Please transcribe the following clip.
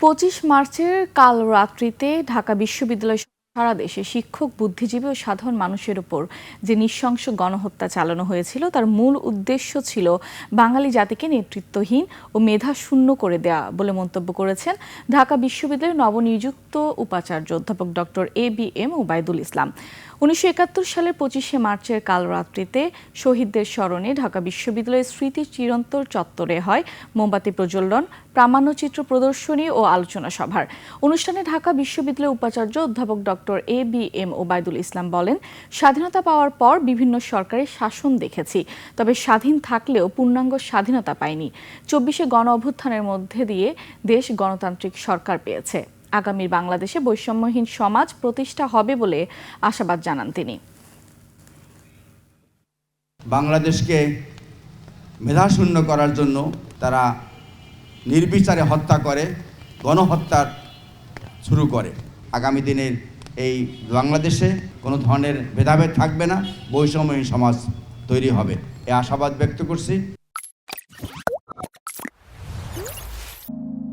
২৫ মার্চের কাল রাত্রিতে ঢাকা বিশ্ববিদ্যালয় সারা দেশে শিক্ষক, বুদ্ধিজীবী ও সাধারণ মানুষের উপর যে নৃশংস গণহত্যা চালানো হয়েছিল তার মূল উদ্দেশ্য ছিল বাঙালি জাতিকে নেতৃত্বহীন ও মেধাশূন্য করে দেয়া বলে মন্তব্য করেছেন ঢাকা বিশ্ববিদ্যালয়ের নবনিযুক্ত উপাচার্য অধ্যাপক ডক্টর এবিএম ওবায়দুল ইসলাম। ১৯৭১ সালের ২৫শে মার্চের কাল রাত্রিতে শহীদদের স্মরণে ঢাকা বিশ্ববিদ্যালয়ের স্মৃতি চিরন্তর চত্বরে হয় মোমবাতি প্রজ্বলন, প্রামাণ্যচিত্র প্রদর্শনী ও আলোচনা সভার। অনুষ্ঠানে ঢাকা বিশ্ববিদ্যালয়ের উপাচার্য অধ্যাপক ডক্টর এবিএম ওবায়দুল ইসলাম বলেন, স্বাধীনতা পাওয়ার পর বিভিন্ন সরকারের শাসন দেখেছি, তবে স্বাধীন থাকলেও পূর্ণাঙ্গ স্বাধীনতা পায়নি। ২৪শে গণ অভ্যুত্থানের মধ্যে দিয়ে দেশ গণতান্ত্রিক সরকার পেয়েছে। আগামীর বাংলাদেশে বৈষম্যহীন সমাজ প্রতিষ্ঠা হবে বলে আশাবাদ জানান তিনি। বাংলাদেশকে মেধাশূন্য করার জন্য তারা নির্বিচারে হত্যা করে, গণহত্যা শুরু করে। আগামী দিনের এই বাংলাদেশে কোনো ধরনের ভেদাভেদ থাকবে না, বৈষম্যহীন সমাজ তৈরি হবে, এই আশাবাদ ব্যক্ত করছি।